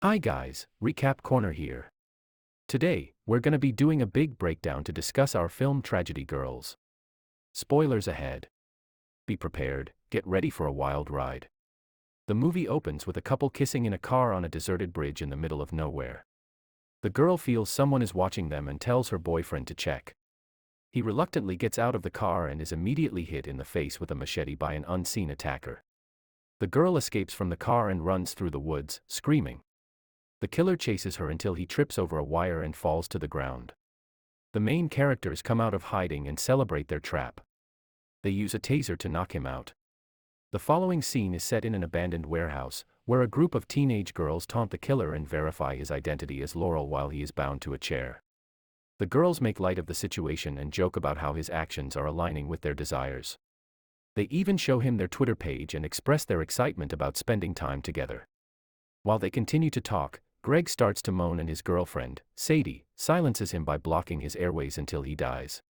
Hi guys, Recap Corner here. Today, we're gonna be doing a big breakdown to discuss our film Tragedy Girls. Spoilers ahead. Be prepared, get ready for a wild ride. The movie opens with a couple kissing in a car on a deserted bridge in the middle of nowhere. The girl feels someone is watching them and tells her boyfriend to check. He reluctantly gets out of the car and is immediately hit in the face with a machete by an unseen attacker. The girl escapes from the car and runs through the woods, screaming. The killer chases her until he trips over a wire and falls to the ground. The main characters come out of hiding and celebrate their trap. They use a taser to knock him out. The following scene is set in an abandoned warehouse, where a group of teenage girls taunt the killer and verify his identity as Laurel while he is bound to a chair. The girls make light of the situation and joke about how his actions are aligning with their desires. They even show him their Twitter page and express their excitement about spending time together. While they continue to talk, Greg starts to moan and his girlfriend, Sadie, silences him by blocking his airways until he dies.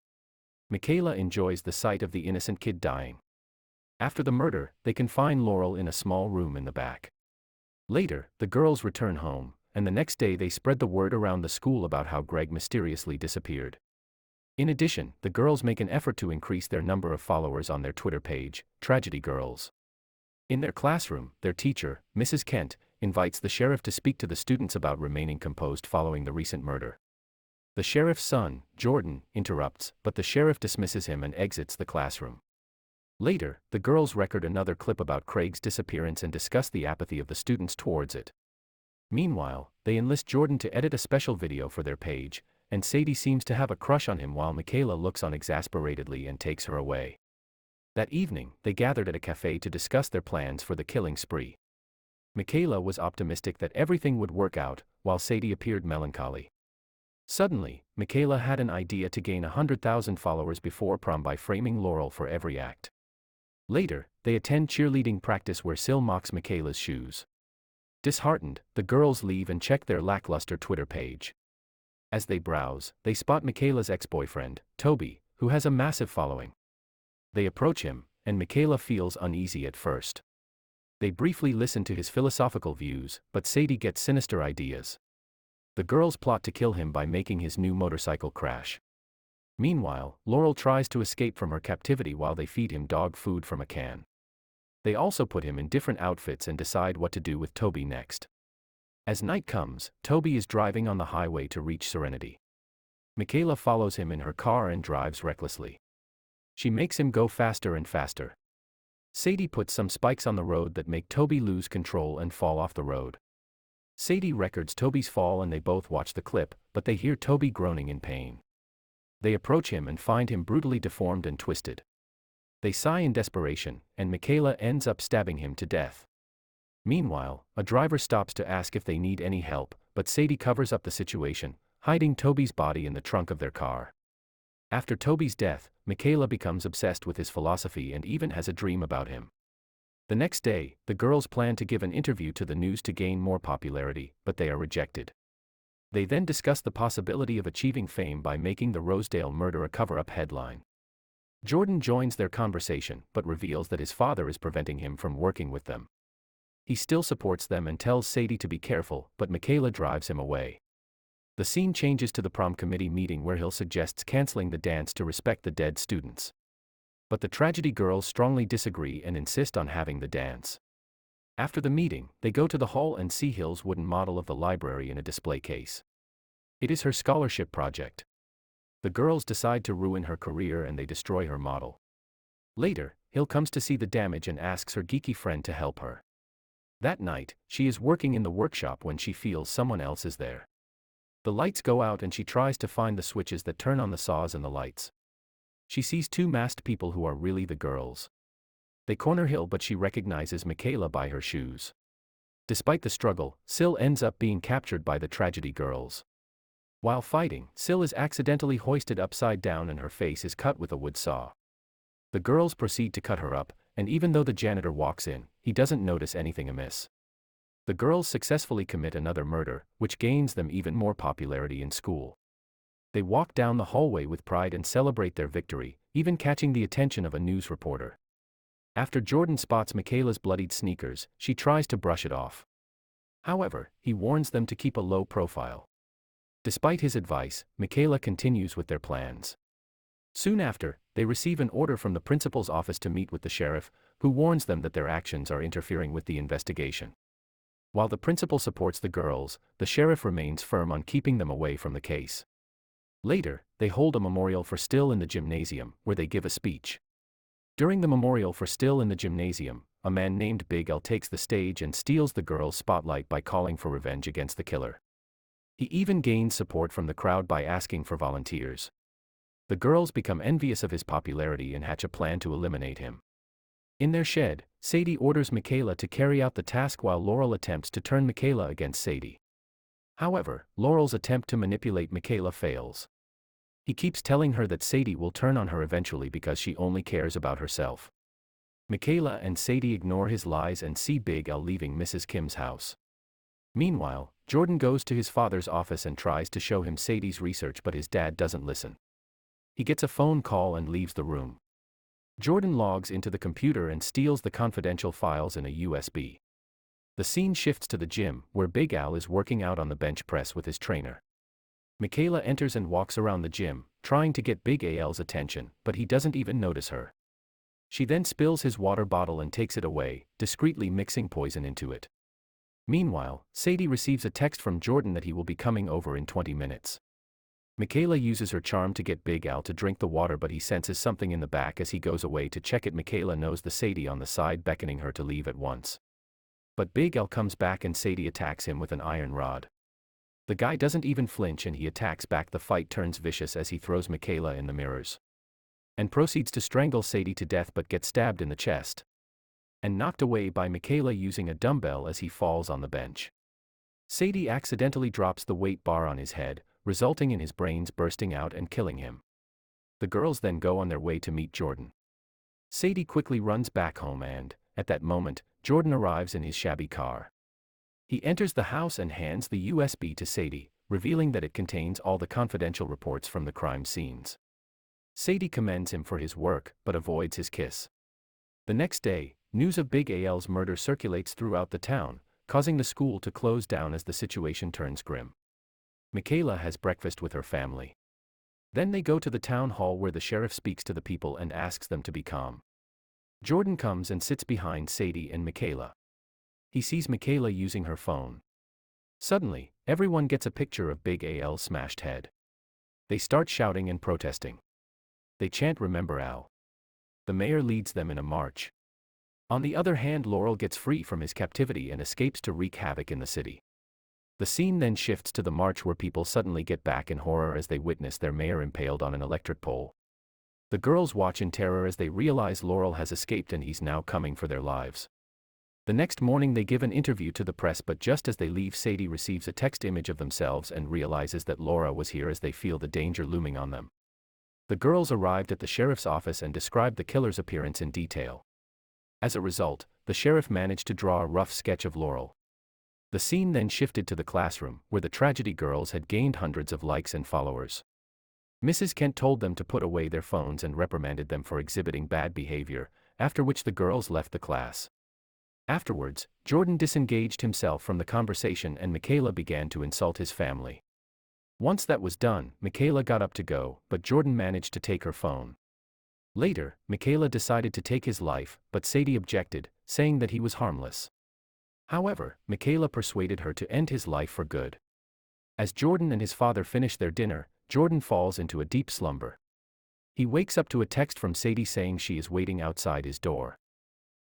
McKayla enjoys the sight of the innocent kid dying. After the murder, they confine Laurel in a small room in the back. Later, the girls return home, and the next day they spread the word around the school about how Greg mysteriously disappeared. In addition, the girls make an effort to increase their number of followers on their Twitter page, Tragedy Girls. In their classroom, their teacher, Mrs. Kent, invites the sheriff to speak to the students about remaining composed following the recent murder. The sheriff's son, Jordan, interrupts, but the sheriff dismisses him and exits the classroom. Later, the girls record another clip about Craig's disappearance and discuss the apathy of the students towards it. Meanwhile, they enlist Jordan to edit a special video for their page, and Sadie seems to have a crush on him while McKayla looks on exasperatedly and takes her away. That evening, they gathered at a cafe to discuss their plans for the killing spree. McKayla was optimistic that everything would work out, while Sadie appeared melancholy. Suddenly, McKayla had an idea to gain 100,000 followers before prom by framing Laurel for every act. Later, they attend cheerleading practice where Sil mocks McKayla's shoes. Disheartened, the girls leave and check their lackluster Twitter page. As they browse, they spot McKayla's ex-boyfriend, Toby, who has a massive following. They approach him, and McKayla feels uneasy at first. They briefly listen to his philosophical views, but Sadie gets sinister ideas. The girls plot to kill him by making his new motorcycle crash. Meanwhile, Laurel tries to escape from her captivity while they feed him dog food from a can. They also put him in different outfits and decide what to do with Toby next. As night comes, Toby is driving on the highway to reach Serenity. McKayla follows him in her car and drives recklessly. She makes him go faster and faster. Sadie puts some spikes on the road that make Toby lose control and fall off the road. Sadie records Toby's fall and they both watch the clip, but they hear Toby groaning in pain. They approach him and find him brutally deformed and twisted. They sigh in desperation, and McKayla ends up stabbing him to death. Meanwhile, a driver stops to ask if they need any help, but Sadie covers up the situation, hiding Toby's body in the trunk of their car. After Toby's death, McKayla becomes obsessed with his philosophy and even has a dream about him. The next day, the girls plan to give an interview to the news to gain more popularity, but they are rejected. They then discuss the possibility of achieving fame by making the Rosedale murder a cover-up headline. Jordan joins their conversation but reveals that his father is preventing him from working with them. He still supports them and tells Sadie to be careful, but McKayla drives him away. The scene changes to the prom committee meeting where Hill suggests canceling the dance to respect the dead students. But the Tragedy Girls strongly disagree and insist on having the dance. After the meeting, they go to the hall and see Hill's wooden model of the library in a display case. It is her scholarship project. The girls decide to ruin her career and they destroy her model. Later, Hill comes to see the damage and asks her geeky friend to help her. That night, she is working in the workshop when she feels someone else is there. The lights go out and she tries to find the switches that turn on the saws and the lights. She sees two masked people who are really the girls. They corner Hill but she recognizes McKayla by her shoes. Despite the struggle, Sil ends up being captured by the Tragedy Girls. While fighting, Sil is accidentally hoisted upside down and her face is cut with a wood saw. The girls proceed to cut her up, and even though the janitor walks in, he doesn't notice anything amiss. The girls successfully commit another murder, which gains them even more popularity in school. They walk down the hallway with pride and celebrate their victory, even catching the attention of a news reporter. After Jordan spots McKayla's bloodied sneakers, she tries to brush it off. However, he warns them to keep a low profile. Despite his advice, McKayla continues with their plans. Soon after, they receive an order from the principal's office to meet with the sheriff, who warns them that their actions are interfering with the investigation. While the principal supports the girls, the sheriff remains firm on keeping them away from the case. Later, they hold a memorial for Still in the gymnasium, where they give a speech. During the memorial for Still in the gymnasium, a man named Big L takes the stage and steals the girls' spotlight by calling for revenge against the killer. He even gains support from the crowd by asking for volunteers. The girls become envious of his popularity and hatch a plan to eliminate him. In their shed, Sadie orders McKayla to carry out the task while Laurel attempts to turn McKayla against Sadie. However, Laurel's attempt to manipulate McKayla fails. He keeps telling her that Sadie will turn on her eventually because she only cares about herself. McKayla and Sadie ignore his lies and see Big L leaving Mrs. Kim's house. Meanwhile, Jordan goes to his father's office and tries to show him Sadie's research, but his dad doesn't listen. He gets a phone call and leaves the room. Jordan logs into the computer and steals the confidential files in a USB. The scene shifts to the gym, where Big Al is working out on the bench press with his trainer. McKayla enters and walks around the gym, trying to get Big Al's attention, but he doesn't even notice her. She then spills his water bottle and takes it away, discreetly mixing poison into it. Meanwhile, Sadie receives a text from Jordan that he will be coming over in 20 minutes. McKayla uses her charm to get Big Al to drink the water, but he senses something in the back as he goes away to check it. McKayla knows the Sadie on the side, beckoning her to leave at once. But Big Al comes back and Sadie attacks him with an iron rod. The guy doesn't even flinch and he attacks back. The fight turns vicious as he throws McKayla in the mirrors. And proceeds to strangle Sadie to death, but gets stabbed in the chest. And knocked away by McKayla using a dumbbell as he falls on the bench. Sadie accidentally drops the weight bar on his head, resulting in his brains bursting out and killing him. The girls then go on their way to meet Jordan. Sadie quickly runs back home and, at that moment, Jordan arrives in his shabby car. He enters the house and hands the USB to Sadie, revealing that it contains all the confidential reports from the crime scenes. Sadie commends him for his work, but avoids his kiss. The next day, news of Big Al's murder circulates throughout the town, causing the school to close down as the situation turns grim. McKayla has breakfast with her family. Then they go to the town hall where the sheriff speaks to the people and asks them to be calm. Jordan comes and sits behind Sadie and McKayla. He sees McKayla using her phone. Suddenly, everyone gets a picture of Big Al's smashed head. They start shouting and protesting. They chant "Remember Al." The mayor leads them in a march. On the other hand, Laurel gets free from his captivity and escapes to wreak havoc in the city. The scene then shifts to the march, where people suddenly get back in horror as they witness their mayor impaled on an electric pole. The girls watch in terror as they realize Laurel has escaped and he's now coming for their lives. The next morning they give an interview to the press, but just as they leave, Sadie receives a text image of themselves and realizes that Laura was here as they feel the danger looming on them. The girls arrived at the sheriff's office and described the killer's appearance in detail. As a result, the sheriff managed to draw a rough sketch of Laurel. The scene then shifted to the classroom, where the tragedy girls had gained hundreds of likes and followers. Mrs. Kent told them to put away their phones and reprimanded them for exhibiting bad behavior, after which the girls left the class. Afterwards, Jordan disengaged himself from the conversation and McKayla began to insult his family. Once that was done, McKayla got up to go, but Jordan managed to take her phone. Later, McKayla decided to take his life, but Sadie objected, saying that he was harmless. However, McKayla persuaded her to end his life for good. As Jordan and his father finish their dinner, Jordan falls into a deep slumber. He wakes up to a text from Sadie saying she is waiting outside his door.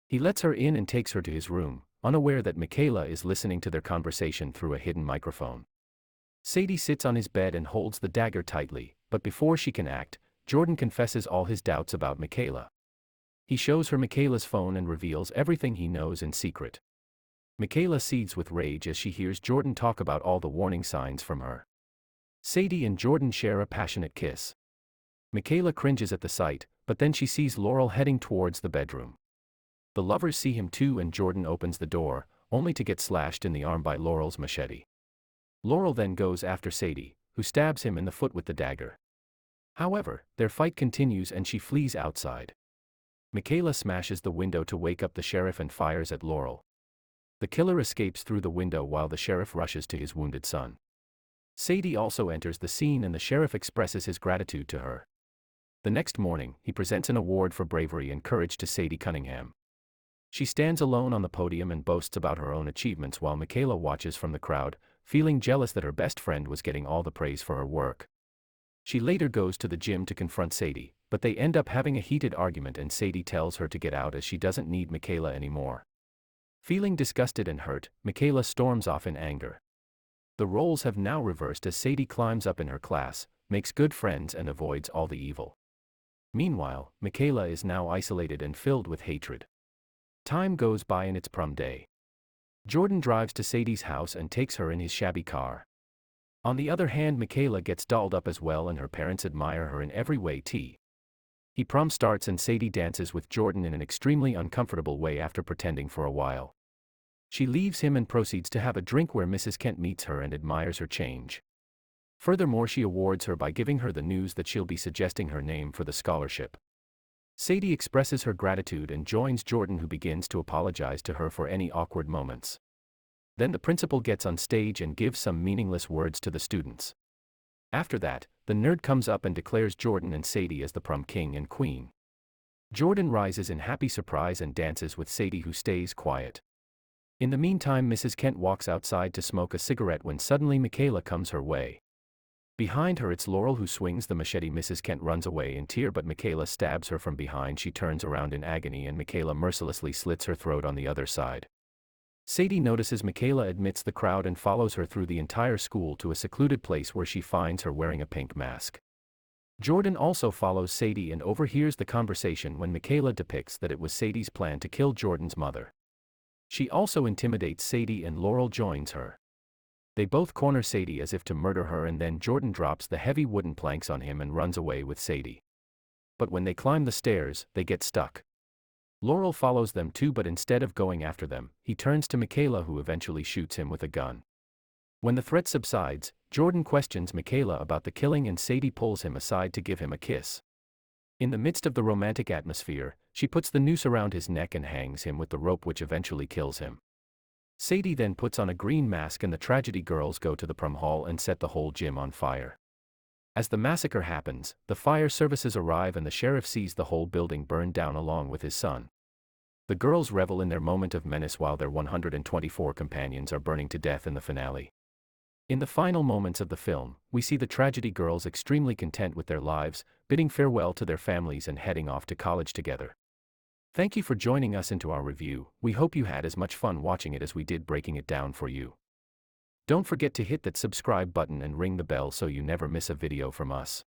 He lets her in and takes her to his room, unaware that McKayla is listening to their conversation through a hidden microphone. Sadie sits on his bed and holds the dagger tightly, but before she can act, Jordan confesses all his doubts about McKayla. He shows her McKayla's phone and reveals everything he knows in secret. McKayla seethes with rage as she hears Jordan talk about all the warning signs from her. Sadie and Jordan share a passionate kiss. McKayla cringes at the sight, but then she sees Laurel heading towards the bedroom. The lovers see him too and Jordan opens the door, only to get slashed in the arm by Laurel's machete. Laurel then goes after Sadie, who stabs him in the foot with the dagger. However, their fight continues and she flees outside. McKayla smashes the window to wake up the sheriff and fires at Laurel. The killer escapes through the window while the sheriff rushes to his wounded son. Sadie also enters the scene and the sheriff expresses his gratitude to her. The next morning, he presents an award for bravery and courage to Sadie Cunningham. She stands alone on the podium and boasts about her own achievements while McKayla watches from the crowd, feeling jealous that her best friend was getting all the praise for her work. She later goes to the gym to confront Sadie, but they end up having a heated argument and Sadie tells her to get out as she doesn't need McKayla anymore. Feeling disgusted and hurt, McKayla storms off in anger. The roles have now reversed as Sadie climbs up in her class, makes good friends and avoids all the evil. Meanwhile, McKayla is now isolated and filled with hatred. Time goes by and it's prom day. Jordan drives to Sadie's house and takes her in his shabby car. On the other hand, McKayla gets dolled up as well and her parents admire her in every way. Prom starts and Sadie dances with Jordan in an extremely uncomfortable way after pretending for a while. She leaves him and proceeds to have a drink where Mrs. Kent meets her and admires her change. Furthermore, she awards her by giving her the news that she'll be suggesting her name for the scholarship. Sadie expresses her gratitude and joins Jordan, who begins to apologize to her for any awkward moments. Then the principal gets on stage and gives some meaningless words to the students. After that, the nerd comes up and declares Jordan and Sadie as the prom king and queen. Jordan rises in happy surprise and dances with Sadie, who stays quiet. In the meantime, Mrs. Kent walks outside to smoke a cigarette when suddenly McKayla comes her way. Behind her it's Laurel who swings the machete. Mrs. Kent runs away in tears, but McKayla stabs her from behind. She turns around in agony and McKayla mercilessly slits her throat on the other side. Sadie notices McKayla amidst the crowd and follows her through the entire school to a secluded place where she finds her wearing a pink mask. Jordan also follows Sadie and overhears the conversation when McKayla depicts that it was Sadie's plan to kill Jordan's mother. She also intimidates Sadie and Laurel joins her. They both corner Sadie as if to murder her, and then Jordan drops the heavy wooden planks on him and runs away with Sadie. But when they climb the stairs, they get stuck. Laurel follows them too, but instead of going after them, he turns to McKayla, who eventually shoots him with a gun. When the threat subsides, Jordan questions McKayla about the killing and Sadie pulls him aside to give him a kiss. In the midst of the romantic atmosphere, she puts the noose around his neck and hangs him with the rope, which eventually kills him. Sadie then puts on a green mask and the tragedy girls go to the prom hall and set the whole gym on fire. As the massacre happens, the fire services arrive and the sheriff sees the whole building burned down along with his son. The girls revel in their moment of menace while their 124 companions are burning to death in the finale. In the final moments of the film, we see the tragedy girls extremely content with their lives, bidding farewell to their families and heading off to college together. Thank you for joining us into our review. We hope you had as much fun watching it as we did breaking it down for you. Don't forget to hit that subscribe button and ring the bell so you never miss a video from us.